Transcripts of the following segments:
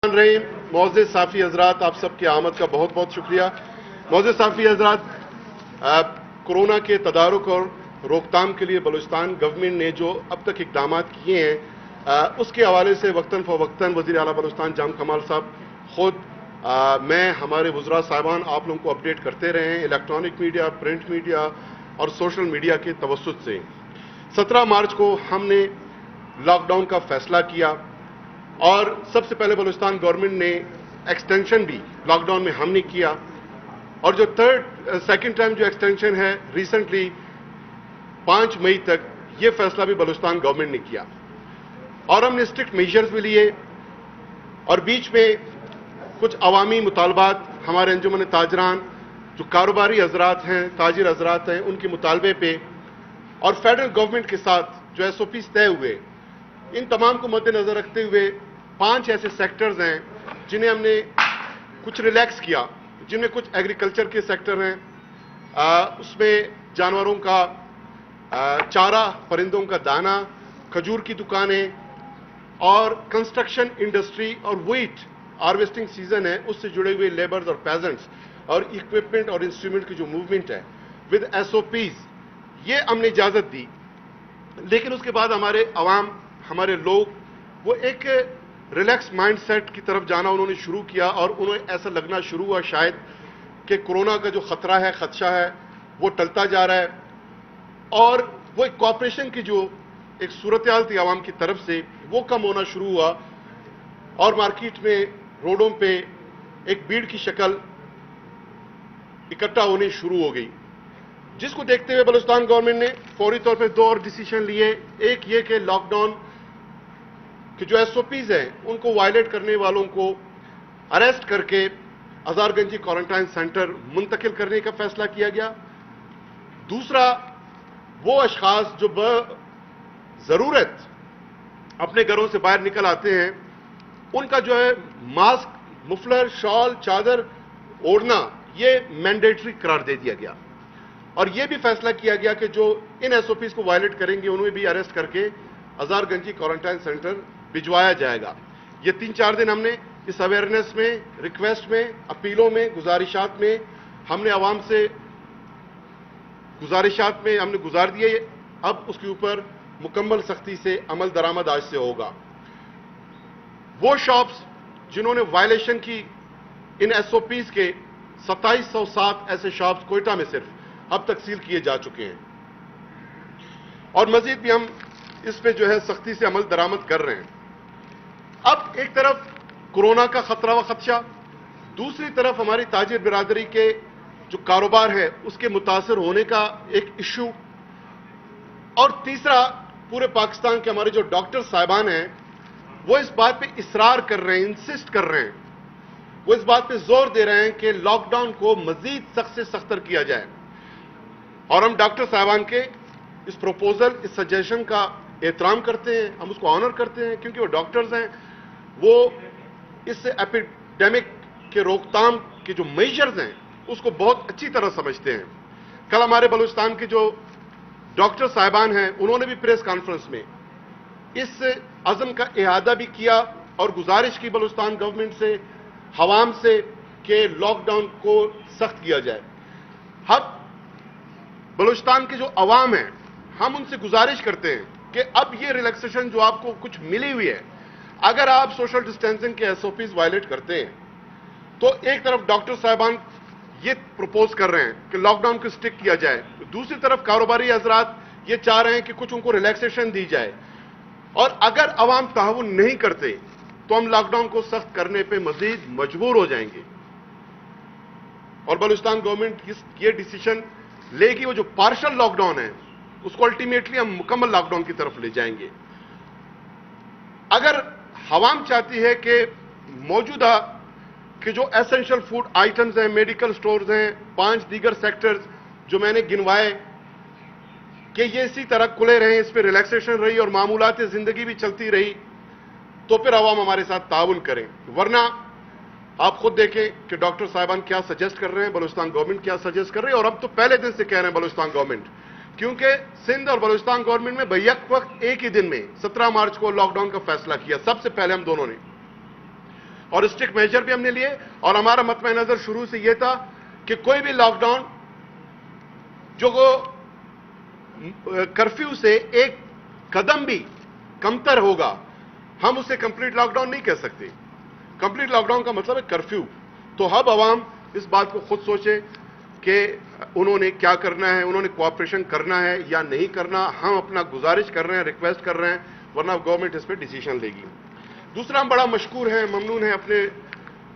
रहीम, मोअज़्ज़िज़ साफ़ी हज़रात, आप सबकी आमद का बहुत बहुत शुक्रिया। मोअज़्ज़िज़ साफ़ी हज़रात, कोरोना के तदारुक और रोकथाम के लिए बलूचिस्तान गवर्नमेंट ने जो अब तक इक़दाम किए हैं, उसके हवाले से वक्तन फ़वक्तन वज़ीर आला बलूचिस्तान जाम कमाल साहब ख़ुद मैं हमारे वज़रा साहिबान आप लोगों को अपडेट करते रहे हैं, इलेक्ट्रॉनिक मीडिया, प्रिंट मीडिया और सोशल मीडिया के तवस्सुत से। 17 मार्च को हमने लॉकडाउन का फ़ैसला किया और सबसे पहले बलूचिस्तान गवर्नमेंट ने एक्सटेंशन भी लॉकडाउन में हमने किया, और जो सेकंड टाइम जो एक्सटेंशन है रिसेंटली 5 मई तक, ये फैसला भी बलूचिस्तान गवर्नमेंट ने किया और हमने स्ट्रिक्ट मेजर्स भी लिए। और बीच में कुछ अवामी मुतालबात हमारे अंजुमन ताजरान, जो कारोबारी हजरात हैं, ताजिर हजरात हैं, उनके मुतालबे पे और फेडरल गवर्नमेंट के साथ जो SOPs तय हुए, इन तमाम को मद्देनजर रखते हुए 5 ऐसे सेक्टर्स हैं जिन्हें हमने कुछ रिलैक्स किया, जिनमें कुछ एग्रीकल्चर के सेक्टर हैं, उसमें जानवरों का चारा, परिंदों का दाना, खजूर की दुकानें और कंस्ट्रक्शन इंडस्ट्री और व्हीट हार्वेस्टिंग सीजन है उससे जुड़े हुए लेबर्स और पेजेंट्स और इक्विपमेंट और इंस्ट्रूमेंट की जो मूवमेंट है विद SOPs, ये हमने इजाजत दी। लेकिन उसके बाद हमारे अवाम, हमारे लोग, वो एक रिलैक्स माइंडसेट की तरफ जाना उन्होंने शुरू किया और उन्हें ऐसा लगना शुरू हुआ शायद कि कोरोना का जो खतरा है, खदशा है, वो टलता जा रहा है और वो एक कॉपरेशन की जो एक सूरत-ए-हाल थी आवाम की तरफ से, वो कम होना शुरू हुआ और मार्केट में, रोडों पे एक भीड़ की शक्ल इकट्ठा होनी शुरू हो गई, जिसको देखते हुए बलूचिस्तान गवर्नमेंट ने फौरी तौर पर 2 और डिसीजन लिए। एक ये कि लॉकडाउन कि जो SOPs हैं उनको वायलेट करने वालों को अरेस्ट करके हजारगंजी क्वारंटाइन सेंटर मुंतकिल करने का फैसला किया गया। दूसरा, वो अशखास जो ज़रूरत अपने घरों से बाहर निकल आते हैं, उनका जो है मास्क, मुफलर, शॉल, चादर ओढ़ना, ये मैंडेटरी करार दे दिया गया और ये भी फैसला किया गया कि जो इन SOPs को वायलेट करेंगे उन्हें भी अरेस्ट करके हजारगंजी क्वारंटाइन सेंटर भिजवाया जाएगा। ये 3-4 दिन हमने इस अवेयरनेस में, रिक्वेस्ट में, अपीलों में, गुजारिशात में हमने आवाम से गुजारिशात में हमने गुजार दिए। अब उसके ऊपर मुकम्मल सख्ती से अमल दरामद आज से होगा। वो शॉप्स जिन्होंने वायलेशन की इन SOPs के 2707 ऐसे शॉप्स कोयटा में सिर्फ अब तक सील किए जा चुके हैं और मजीद भी हम इस पे जो है सख्ती से अमल दरामद कर रहे हैं। अब एक तरफ कोरोना का खतरा व खदशा, दूसरी तरफ हमारी ताजिर बिरादरी के जो कारोबार है उसके मुतासर होने का एक इशू, और तीसरा पूरे पाकिस्तान के हमारे जो डॉक्टर साहिबान हैं वो इस बात पे इसरार कर रहे हैं, इंसिस्ट कर रहे हैं, वो इस बात पे जोर दे रहे हैं कि लॉकडाउन को मजीद सख्त से सख्तर किया जाए। और हम डॉक्टर साहिबान के इस प्रपोजल, इस सजेशन का एहतराम करते हैं, हम उसको ऑनर करते हैं, क्योंकि वो डॉक्टर्स हैं, वो इस एपिडेमिक के रोकथाम के जो मेजर्स हैं उसको बहुत अच्छी तरह समझते हैं। कल हमारे बलूचिस्तान के जो डॉक्टर साहिबान हैं उन्होंने भी प्रेस कॉन्फ्रेंस में इस अज़म का इहादा भी किया और गुजारिश की बलूचिस्तान गवर्नमेंट से, हवाम से, कि लॉकडाउन को सख्त किया जाए। हम बलूचिस्तान के जो अवाम हैं, हम उनसे गुजारिश करते हैं कि अब ये रिलैक्सेशन जो आपको कुछ मिली हुई है, अगर आप सोशल डिस्टेंसिंग के SOPs वायलेट करते हैं तो एक तरफ डॉक्टर साहिबान ये प्रपोज कर रहे हैं कि लॉकडाउन को स्टिक किया जाए, दूसरी तरफ कारोबारी हजरात ये चाह रहे हैं कि कुछ उनको रिलैक्सेशन दी जाए, और अगर अवाम ताउन नहीं करते तो हम लॉकडाउन को सख्त करने पे मजीद मजबूर हो जाएंगे और बलूचिस्तान गवर्नमेंट ये डिसीजन लेगी, वो जो पार्शल लॉकडाउन है उसको अल्टीमेटली हम मुकम्मल लॉकडाउन की तरफ ले जाएंगे। अगर हवाम चाहती है कि मौजूदा कि जो एसेंशियल फूड आइटम्स हैं, मेडिकल स्टोर्स हैं, 5 दीगर सेक्टर्स जो मैंने गिनवाए, कि ये इसी तरह खुले रहें, इस पर रिलैक्सेशन रही और मामूलात जिंदगी भी चलती रही, तो फिर अवाम हमारे साथ ताउन करें। वरना आप खुद देखें कि डॉक्टर साहिबान क्या सजेस्ट कर रहे हैं, बलूचिस्तान गवर्नमेंट क्या सजेस्ट कर रही है, और अब तो पहले दिन से कह रहे हैं बलूचिस्तान गवर्नमेंट, क्योंकि सिंध और बलूचिस्तान गवर्नमेंट में बैक वक्त एक ही दिन में 17 मार्च को लॉकडाउन का फैसला किया, सबसे पहले हम दोनों ने। اور اسٹرکٹ میجر بھی ہم نے لیے, اور ہمارا مطمع نظر شروع سے یہ تھا کہ کوئی بھی لاک ڈاؤن جو کرفیو سے ایک قدم بھی کمتر ہوگا, ہم اسے کمپلیٹ لاک ڈاؤن نہیں کہہ سکتے. کمپلیٹ لاک ڈاؤن کا مطلب ہے کرفیو. تو اب عوام اس بات کو خود سوچے کہ انہوں نے کیا کرنا ہے, انہوں نے کوآپریشن کرنا ہے یا نہیں کرنا. ہم اپنا گزارش کر رہے ہیں, ریکویسٹ کر رہے ہیں, ورنہ گورنمنٹ اس پہ ڈیسیژن لے گی. دوسرا, ہم بڑا مشکور ہیں, ممنون ہیں اپنے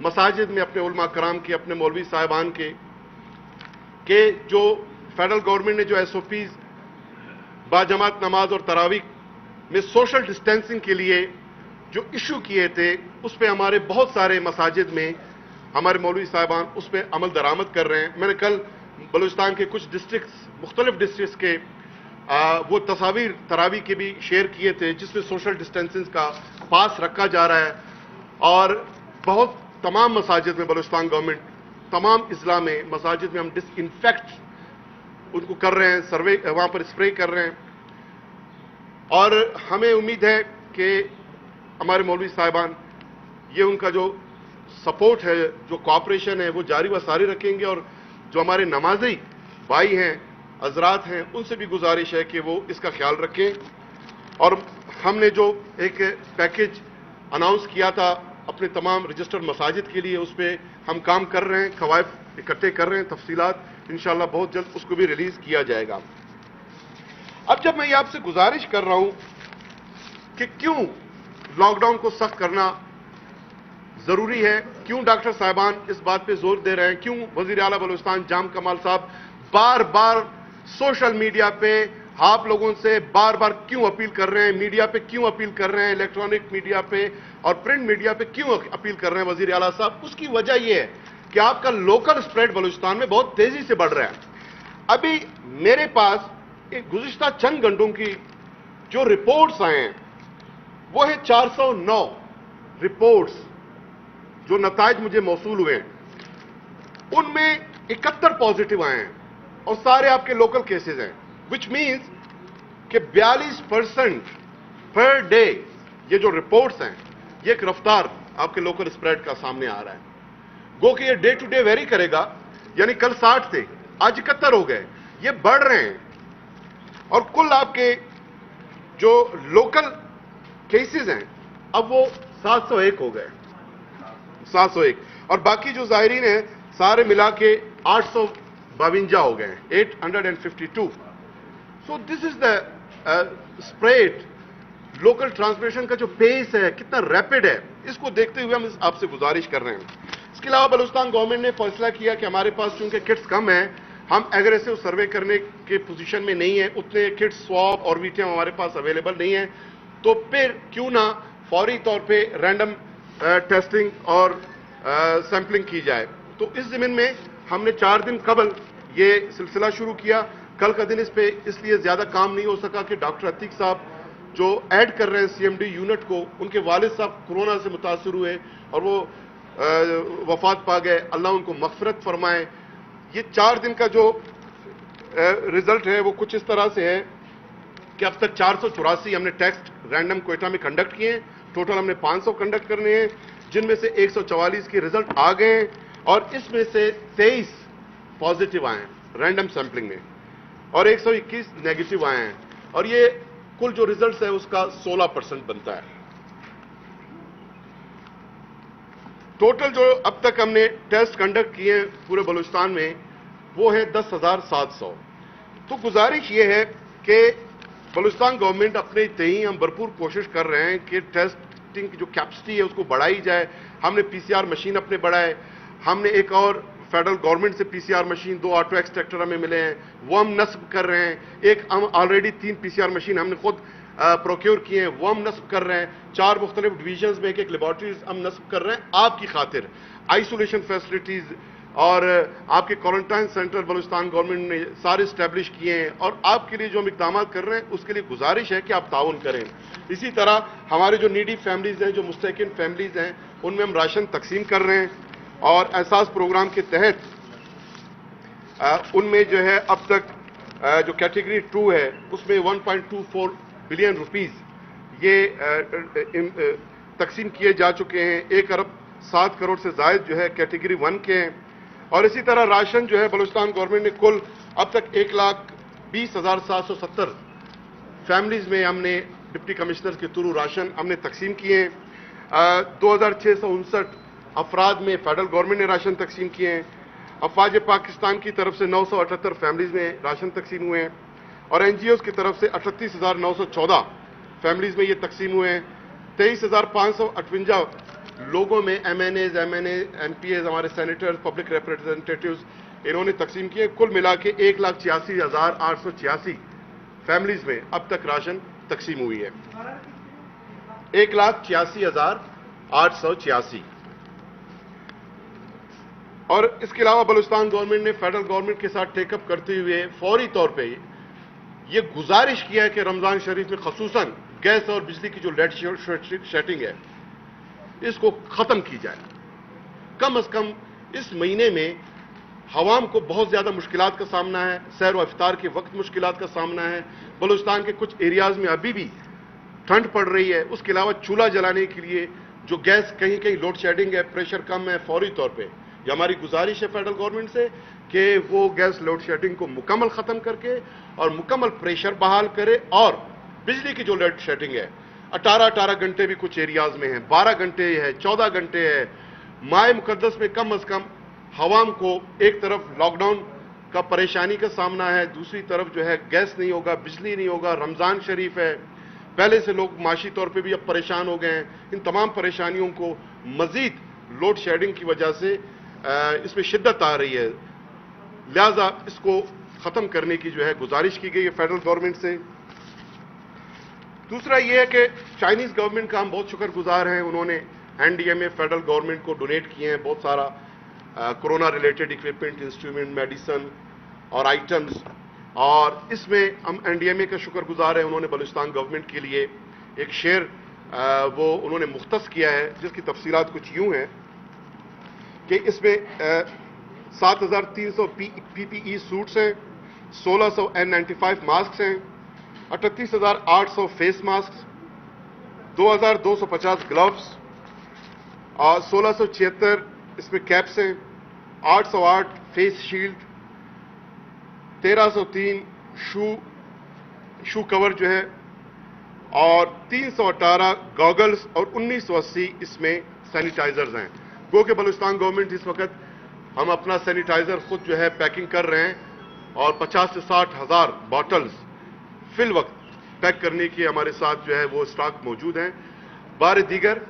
مساجد میں اپنے علماء کرام کے, اپنے مولوی صاحبان کے, کہ جو فیڈرل گورنمنٹ نے جو ایس او پیز باجماعت نماز اور تراویح میں سوشل ڈسٹینسنگ کے لیے جو ایشو کیے تھے, اس پہ ہمارے بہت سارے مساجد میں ہمارے مولوی صاحبان اس پہ عمل درآمد کر رہے ہیں. میں نے کل بلوچستان کے کچھ ڈسٹرکٹس, مختلف ڈسٹرکٹس کے وہ تصاویر تراویح کے بھی شیئر کیے تھے, جس میں سوشل ڈسٹینسنگ کا پاس رکھا جا رہا ہے. اور بہت تمام مساجد میں بلوچستان گورنمنٹ, تمام اضلاع میں مساجد میں ہم ڈس انفیکٹ ان کو کر رہے ہیں, سروے وہاں پر اسپرے کر رہے ہیں. اور ہمیں امید ہے کہ ہمارے مولوی صاحبان یہ ان کا جو سپورٹ ہے, جو کوآپریشن ہے, وہ جاری و ساری رکھیں گے. اور جو ہمارے نمازی بھائی ہیں, حضرات ہیں, ان سے بھی گزارش ہے کہ وہ اس کا خیال رکھیں. اور ہم نے جو ایک پیکج اناؤنس کیا تھا اپنے تمام رجسٹرڈ مساجد کے لیے, اس پہ ہم کام کر رہے ہیں, قواعد اکٹھے کر رہے ہیں, تفصیلات انشاءاللہ بہت جلد اس کو بھی ریلیز کیا جائے گا. اب جب میں یہ آپ سے گزارش کر رہا ہوں کہ کیوں لاک ڈاؤن کو سخت کرنا ضروری ہے, کیوں ڈاکٹر صاحبان اس بات پہ زور دے رہے ہیں, کیوں وزیر اعلیٰ بلوچستان جام کمال صاحب بار بار سوشل میڈیا پہ آپ لوگوں سے بار بار کیوں اپیل کر رہے ہیں, میڈیا پہ کیوں اپیل کر رہے ہیں, الیکٹرانک میڈیا پہ اور پرنٹ میڈیا پہ کیوں اپیل کر رہے ہیں وزیر اعلیٰ صاحب. اس کی وجہ یہ ہے کہ آپ کا لوکل اسپریڈ بلوچستان میں بہت تیزی سے بڑھ رہا ہے. ابھی میرے پاس گزشتہ چند گھنٹوں کی جو رپورٹس آئے ہیں وہ ہیں 409 رپورٹس جو نتائج مجھے موصول ہوئے ہیں. ان میں 71 پازیٹیو آئے ہیں اور سارے آپ کے لوکل کیسز ہیں, وچ مینز کہ 42% پر ڈے یہ جو رپورٹس ہیں, یہ ایک رفتار آپ کے لوکل اسپریڈ کا سامنے آ رہا ہے. گو کہ یہ ڈے ٹو ڈے ویری کرے گا, یعنی کل 60 تھے, آج 71 ہو گئے, یہ بڑھ رہے ہیں. اور کل آپ کے جو لوکل کیسز ہیں اب وہ 701 ہو گئے, 701, اور باقی جو ظاہرین ہیں سارے ملا کے 852 ہو گئے, 852. سو دس از دا اسپریڈ. لوکل ٹرانسمیشن کا جو پیس ہے کتنا ریپڈ ہے, اس کو دیکھتے ہوئے ہم آپ سے گزارش کر رہے ہیں. اس کے علاوہ بلوچستان گورنمنٹ نے فیصلہ کیا کہ ہمارے پاس چونکہ کٹس کم ہیں, ہم ایگریسو سروے کرنے کے پوزیشن میں نہیں ہیں, اتنے کٹس سواب اور ویٹیم ہمارے پاس اویلیبل نہیں ہیں, تو پھر کیوں نہ فوری طور پہ رینڈم ٹیسٹنگ اور سیمپلنگ کی جائے. تو اس ضمن میں ہم نے 4 دن قبل یہ سلسلہ شروع کیا. کل کا دن اس پہ اس لیے زیادہ کام نہیں ہو سکا کہ ڈاکٹر عتیق صاحب جو ایڈ کر رہے ہیں سی ایم ڈی یونٹ کو, ان کے والد صاحب کورونا سے متاثر ہوئے اور وہ وفات پا گئے, اللہ ان کو مغفرت فرمائے. یہ 4 دن کا جو رزلٹ ہے وہ کچھ اس طرح سے ہے کہ اب تک 484 ہم نے ٹیسٹ رینڈم کوئٹہ میں کنڈکٹ کیے ہیں. ٹوٹل ہم نے 500 کنڈکٹ کرنے ہیں, جن میں سے 144 کے رزلٹ آ گئے ہیں, اور اس میں سے 23 پازیٹیو آئے ہیں رینڈم سیمپلنگ میں, اور 121 نیگیٹو آئے ہیں, اور یہ کل جو رزلٹس ہے اس کا 16% بنتا ہے. ٹوٹل جو اب تک ہم نے ٹیسٹ کنڈکٹ کیے ہیں پورے بلوچستان میں وہ ہے 10,700. تو گزارش یہ ہے کہ بلوچستان گورنمنٹ اپنے تئیں ہم بھرپور کوشش کر رہے ہیں کہ ٹیسٹنگ کی جو کیپسٹی ہے اس کو بڑھائی جائے. ہم نے پی سی آر مشین اپنے بڑھائے, ہم نے ایک اور فیڈرل گورنمنٹ سے پی سی آر مشین 2 آٹو ایکسٹریکٹر ہمیں ملے ہیں, وہ ہم نصب کر رہے ہیں. ایک ہم آلریڈی 3 پی سی آر مشین ہم نے خود پروکیور کیے ہیں, وہ ہم نصب کر رہے ہیں. 4 مختلف ڈویژنز میں ایک لیبارٹریز ہم نصب کر رہے ہیں آپ کی خاطر. آئسولیشن فیسلٹیز اور آپ کے کوارنٹائن سینٹر بلوچستان گورنمنٹ نے سارے اسٹیبلش کیے ہیں, اور آپ کے لیے جو ہم اقدامات کر رہے ہیں اس کے لیے گزارش ہے کہ آپ تعاون کریں. اسی طرح ہمارے جو نیڈی فیملیز ہیں, جو مستحقین فیملیز ہیں, ان میں ہم راشن تقسیم کر رہے ہیں, اور احساس پروگرام کے تحت ان میں جو ہے اب تک جو کیٹیگری 2 ہے اس میں 1.24 بلین روپیز یہ تقسیم کیے جا چکے ہیں. 1 ارب 7 करोड़ से जायद जो है कैटेगरी 1 के हैं। और इसी तरह राशन जो है बलूचिस्तान गवर्नमेंट ने कुल अब तक 1,20,770 फैमिलीज में हमने डिप्टी कमिश्नर के थ्रू राशन हमने तकसीम किए हैं। 2,659 अफराद में फेडरल गवर्नमेंट ने राशन तकसीम किए हैं। अफवाज पाकिस्तान की तरफ से 978 फैमिलीज में राशन तकसीम हुए हैं और एनजीओ की तरफ से 38,914 फैमिलीज में ये तकसीम हुए हैं। 23,558 लोगों में एमएनएज, एमपीएज, हमारे सेनेटर्स, पब्लिक रिप्रेजेंटेटिव्स इन्होंने तकसीम किए। कुल मिला के 1,86,886 फैमिलीज में अब तक राशन तकसीम हुई है। 1,86,886। और इसके अलावा बलूचिस्तान गवर्नमेंट ने फेडरल गवर्नमेंट के साथ टेकअप करते हुए फौरी तौर पे ये गुजारिश किया है कि रमजान शरीफ में खसूसन गैस और बिजली की जो लेड शेडिंग है इसको खत्म की जाए। कम से कम इस महीने में हवाम को बहुत ज्यादा मुश्किलात का सामना है, सैर व इफ्तार के वक्त मुश्किलात का सामना है। बलूचिस्तान के कुछ एरियाज में अभी भी ठंड पड़ रही है। उसके अलावा चूल्हा जलाने के लिए जो गैस कहीं कहीं लोड शेडिंग है, प्रेशर कम है, फौरी तौर पे ये हमारी गुजारिश है फेडरल गवर्नमेंट से कि वो गैस लोड शेडिंग को मुकम्मल खत्म करके और मुकम्मल प्रेशर बहाल करे। और बिजली की जो लोड शेडिंग है 18 घंटे भी कुछ एरियाज में है, 12 घंटे है, 14 घंटे है। माह मुकद्दस में कम से कम हवाम को एक तरफ लॉकडाउन का परेशानी का सामना है, दूसरी तरफ जो है गैस नहीं होगा, बिजली नहीं होगा, रमजान शरीफ है, पहले से लोग माशी तौर पे भी अब परेशान हो गए हैं। इन तमाम परेशानियों को मजीद लोड शेडिंग की वजह से इसमें शिद्दत आ रही है, लिहाजा इसको खत्म करने की जो है गुजारिश की गई है फेडरल गवर्नमेंट से। दूसरा ये है कि चाइनीज गवर्नमेंट का हम बहुत शुक्रगुजार हैं, उन्होंने एनडीएमए फेडरल गवर्नमेंट को डोनेट किए हैं बहुत सारा corona related equipment, instrument, medicine और आइटम्स। और इसमें हम एनडीएमए का शुक्रगुजार हैं, उन्होंने बलूचिस्तान गवर्नमेंट के लिए एक शेयर वो उन्होंने मुख्तस किया है, जिसकी तफसीलात कुछ यूं हैं कि इसमें 7,300 पीपीई सूट्स हैं, 1,600 N95 मास्क हैं, 38,800 फेस मास्क, 2,250 ग्लव्स और 1,676 इसमें कैप्स हैं, 808 फेस शील्ड, 1,303 शू कवर जो है और 318 गॉगल्स और 1,980 इसमें सैनिटाइजर्स हैं। गो के बलूचिस्तान गवर्नमेंट इस वक्त हम अपना सैनिटाइजर खुद जो है पैकिंग कर रहे हैं और 50 से 60 हजार बॉटल्स फिल वक्त पैक करने की हमारे साथ जो है वो स्टॉक मौजूद हैं। बार दीगर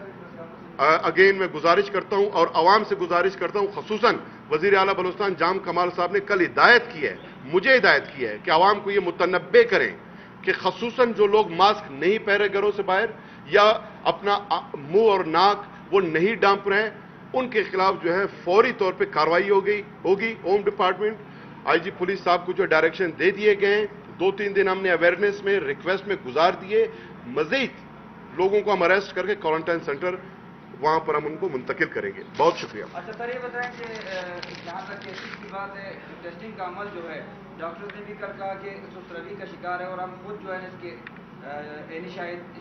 अगेन मैं गुजारिश करता हूं और आवाम से गुजारिश करता हूं, खसूसन वजीर आला बलूचिस्तान जाम कमाल साहब ने कल हिदायत की है, मुझे हिदायत की है कि आवाम को ये मुतनब्बे करें कि खसूसन जो लोग मास्क नहीं पहने घरों से बाहर या अपना मुंह और नाक वो नहीं डांप रहे हैं, उनके खिलाफ जो है फौरी तौर पे कार्रवाई होगी। होम डिपार्टमेंट, आईजी पुलिस साहब को जो डायरेक्शन दे दिए गए हैं, 2-3 दिन हमने अवेयरनेस में, रिक्वेस्ट में गुजार दिए। मजीद लोगों को हम अरेस्ट करके क्वारंटाइन सेंटर वहां पर हम उनको मुंतकिल करेंगे। बहुत शुक्रिया। अच्छा सर, ये बताएं कि जहाँ तक केसेस की बात है, टेस्टिंग का अमल जो है डॉक्टर्स ने भी कल कहा कि सुस्तरवी का शिकार है और हम खुद जो है इसके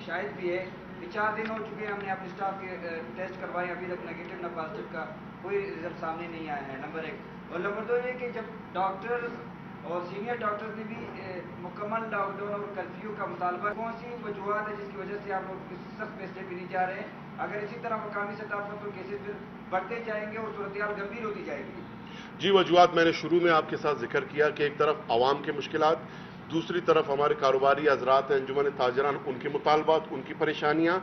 शायद भी है कि 4 दिन हो चुके हैं, हमने अपने स्टाफ के टेस्ट करवाए, अभी तक नेगेटिव न पॉजिटिव का कोई रिजल्ट सामने नहीं आया है, नंबर 1। और नंबर 2 ये कि जब डॉक्टर्स और सीनियर डॉक्टर्स ने भी मुकम्मल लॉकडाउन और कर्फ्यू का मुतालबा, कौन सी वजूहत है जिसकी वजह से आप लोग सख्त फैसले भी नहीं जा रहे हैं? अगर इसी तरह मकामी सतह पर तो केसेस फिर बढ़ते जाएंगे और सूरत-ए-हाल गंभीर होती जाएगी। जी, वजूहत मैंने शुरू में आपके साथ जिक्र किया कि एक तरफ आवाम के मुश्किलात, दूसरी तरफ हमारे कारोबारी हजरात हैं, अंजुमन ताजरान, उनके मुतालबात, उनकी परेशानियां,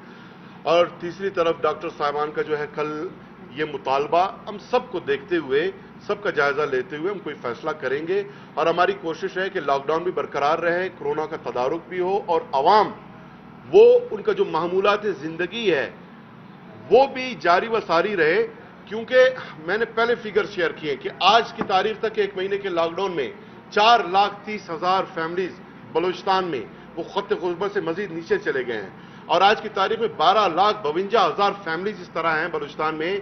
और तीसरी तरफ डॉक्टर साहिबान का जो है कल ये मुतालबा, हम सबको देखते हुए, सबका जायजा लेते हुए हम कोई फैसला करेंगे। और हमारी कोशिश है कि लॉकडाउन भी बरकरार रहे, कोरोना का तदारुक भी हो और अवाम वो उनका जो मामूलात जिंदगी है वो भी जारी व सारी रहे। क्योंकि मैंने पहले फिगर शेयर किए कि आज की तारीख तक 1 महीने के लॉकडाउन में 4,30,000 फैमिलीज बलूचिस्तान में वो खत गुर्बत से मजीद नीचे चले गए हैं और आज की तारीख में 12,52,000 फैमिलीज इस तरह हैं बलूचिस्तान में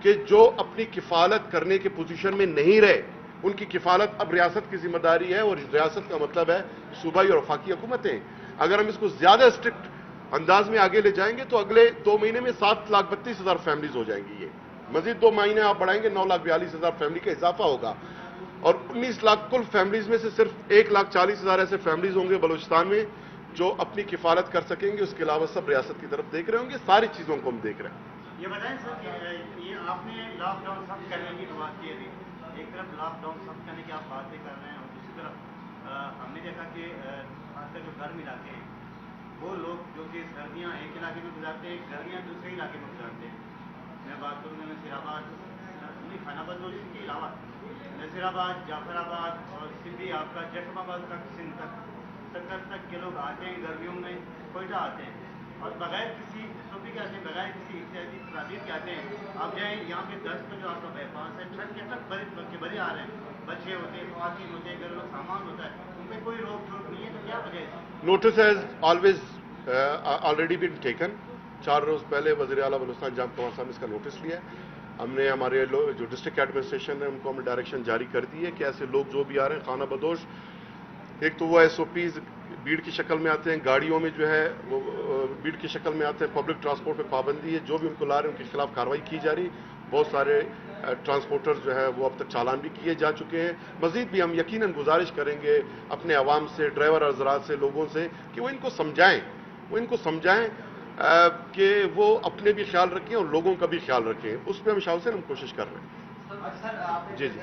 कि जो अपनी किफालत करने के पोजीशन में नहीं रहे। उनकी किफालत अब रियासत की जिम्मेदारी है और रियासत का मतलब है सूबाई और वफाकी हुकूमतें। अगर हम इसको ज्यादा स्ट्रिक्ट अंदाज में आगे ले जाएंगे तो अगले 2 महीने में 7,32,000 फैमिलीज हो जाएंगी ये। मजीद 2 महीने आप बढ़ाएंगे 9,42,000 फैमिली का इजाफा होगा और 19 लाख कुल फैमिलीज में से सिर्फ 1,40,000 ऐसे फैमिलीज होंगे बलूचिस्तान में जो अपनी किफालत कर सकेंगे। उसके अलावा सब रियासत की तरफ देख रहे होंगे, सारी चीजों को हम देख रहे हैं। ये बताएं सर कि ये आपने लॉकडाउन सख्त करने की बात की थी, एक तरफ लॉकडाउन सख्त करने की आप बातें कर रहे हैं और दूसरी तरफ हमने देखा कि खासकर जो गर्म इलाके हैं वो लोग जो कि सर्दियाँ एक इलाके में गुजारते हैं, गर्मियाँ दूसरे इलाके में गुजारते हैं। मैं बात करूँगा नसीराबाद, खानाबाद और इसके अलावा नसीराबाद, जाफराबाद और सिंधी आपका जैसमाबाद तक, सिंध तक, सक्कर तक के लोग आते हैं गर्मियों में, कोयटा आते हैं और बगैर किसी सोपी के आते हैं, बगैर किसी इत्यादि तराबीर के आते हैं। आप जाएँ यहाँ पे 10 का जो आपका बाईपास है, छत के तक बड़े आ रहे हैं, बच्चे होते हैं, खातिन होते हैं, घर में सामान होता है, उन पर कोई रोक टोक नहीं है, तो क्या वजह है? Notice has always already been taken. 4 रोज पहले वज़ीर आला बलूचिस्तान जाम कमार साहब ने इसका नोटिस लिया है। हमने हमारे जो डिस्ट्रिक्ट एडमिनिस्ट्रेशन है उनको हमने डायरेक्शन जारी कर दी है कि ऐसे लोग जो भी आ रहे हैं खाना बदोश, एक तो वो SOPs भीड़ की शक्ल में आते हैं, गाड़ियों में जो है वो भीड़ की शक्ल में आते हैं, पब्लिक ट्रांसपोर्ट पे पाबंदी है, जो भी उनको ला रहे हैं उनके खिलाफ कार्रवाई की जा रही। बहुत सारे ट्रांसपोर्टर जो है वो अब तक चालान भी किए जा चुके हैं। मजीद भी हम यकीनन गुजारिश करेंगे अपने आवाम से, ड्राइवर हज़रात से, लोगों से कि वो इनको समझाएं कि वो अपने भी ख्याल रखें और लोगों का भी ख्याल रखें। उस पर हम शाह हम कोशिश कर रहे हैं। जी जी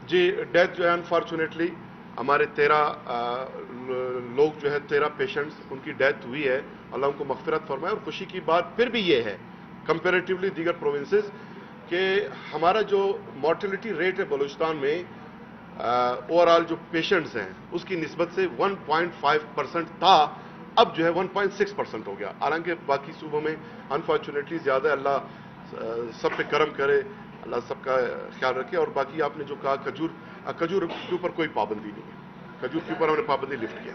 जी डेथ जो है अनफॉर्चुनेटली हमारे 13 लोग जो है 13 पेशेंट्स उनकी डेथ हुई है। अल्लाह उनको मगफिरत फरमाए। और खुशी की बात फिर भी ये है कंपैरेटिवली दीगर प्रोविंसेस कि हमारा जो मॉर्टेलिटी रेट है बलूचिस्तान में ओवरऑल जो पेशेंट्स हैं उसकी निस्बत से 1.5% था, अब जो है 1.6% हो गया। हालांकि बाकी सूबों में अनफॉर्चुनेटली ज़्यादा। अल्लाह सब पे करम करे, अल्लाह सबका ख्याल रखे। और बाकी आपने जो कहा खजूर के ऊपर कोई पाबंदी नहीं है, खजूर के ऊपर हमने पाबंदी लिफ्ट किया।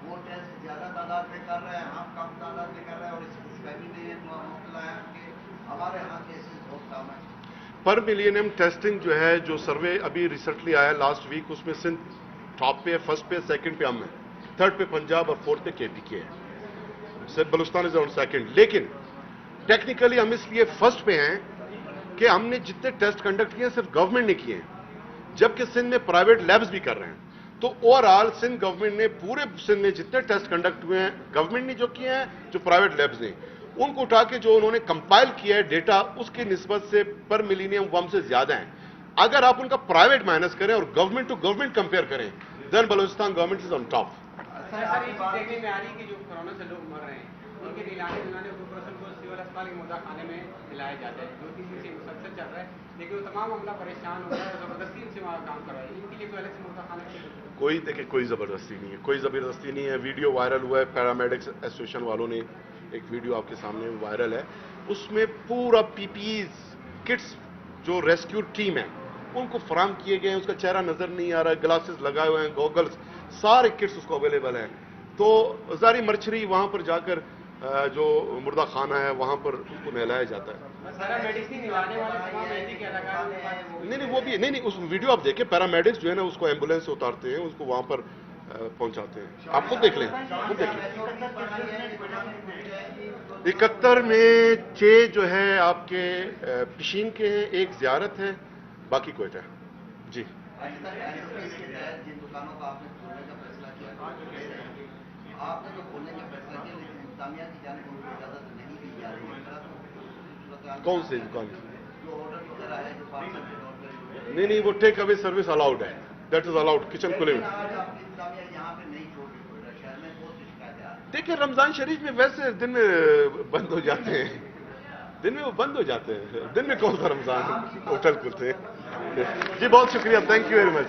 वो टेस्ट ज्यादा तादाद में कर रहे हैं, हम कम तादाद में कर रहे हैं और इसका भी नहीं मुश्किल है कि हमारे यहाँ केसेस बहुत कम है। पर मिलियनियम टेस्टिंग जो है, जो सर्वे अभी रिसेंटली आया लास्ट वीक, उसमें सिंध टॉप पे है, फर्स्ट पे, सेकंड पे हम है, थर्ड पे पंजाब और फोर्थ पे KPK है। Balochistan is on second. लेकिन टेक्निकली हम इसलिए फर्स्ट पे हैं कि हमने जितने टेस्ट कंडक्ट किए सिर्फ गवर्नमेंट ने किए हैं, जबकि सिंध में प्राइवेट लैब्स भी कर रहे हैं। तो ओवरऑल सिंध गवर्नमेंट ने, पूरे सिंध में जितने टेस्ट कंडक्ट हुए हैं गवर्नमेंट ने जो किए हैं, जो प्राइवेट लैब्स ने, उनको उठा के जो उन्होंने कंपाइल किया है डेटा, उसकी निस्बत से पर मिलीनियम वो हमसे ज्यादा है। अगर आप उनका प्राइवेट माइनस करें और गवर्नमेंट टू गवर्नमेंट कंपेयर करें, then Balochistan government is on top. Sir ये चीज देखने में आ रही है कि जो कोरोना से लोग मर रहे हैं उनके दिलाने ऑपरेशन को सिविल अस्पताल के मुद्दा खाने में मिलाया जाता है, जो किसी से मुसलसल चल रहा है, लेकिन वो तमाम मामला परेशान हो रहा है, जबरदस्ती उनसे वहाँ काम करवाए, इनके लिए कोई अलग से मुद्दा खाना चाहिए। कोई जबरदस्ती नहीं है, कोई जबरदस्ती नहीं है। वीडियो वायरल हुआ है, पैरामेडिक्स एसोसिएशन वालों ने एक वीडियो आपके सामने वायरल है, उसमें पूरा PPEs किट्स जो रेस्क्यू टीम है उनको फराम किए गए हैं, उसका चेहरा नजर नहीं आ रहा है, ग्लासेस लगाए हुए हैं, गॉगल्स, सारे किट्स उसको अवेलेबल हैं। तो जारी मर्चरी वहां पर जाकर जो मुर्दा खाना है वहां पर उसको नहलाया जाता है। नहीं वो भी नहीं, उस वीडियो आप देखें, पैरामेडिक्स जो है ना उसको एम्बुलेंस से उतारते हैं, उसको वहां पर पहुंचाते हैं। आप खुद देख लें, खुद देख लें। 71 में 6 जो है आपके पिशीन के हैं, 1 ज़ियारत है, बाकी कोयटा है। जी जिन दुकानों को आपने खोलने का फैसला किया, आपने जो खोलने का फैसला किया, लेकिन इंतजामिया की जानिब उनको इजाजत नहीं दी जा रही है। कौन से दुकान? जो ऑर्डर वगैरह है, जो पार्सल नहीं वो टेक अवे सर्विस अलाउड है, दैट इज अलाउड किचन खुले में। यहाँ पे नहीं छोड़ रही कोयटा शहर में, बहुत सी शिकायतें आ रही हैं। देखिए रमजान शरीफ में वैसे दिन में बंद हो जाते हैं, दिन में वो बंद हो जाते हैं, दिन में कौन सा रमजान होटल खुलते हैं। जी बहुत शुक्रिया, थैंक यू वेरी मच।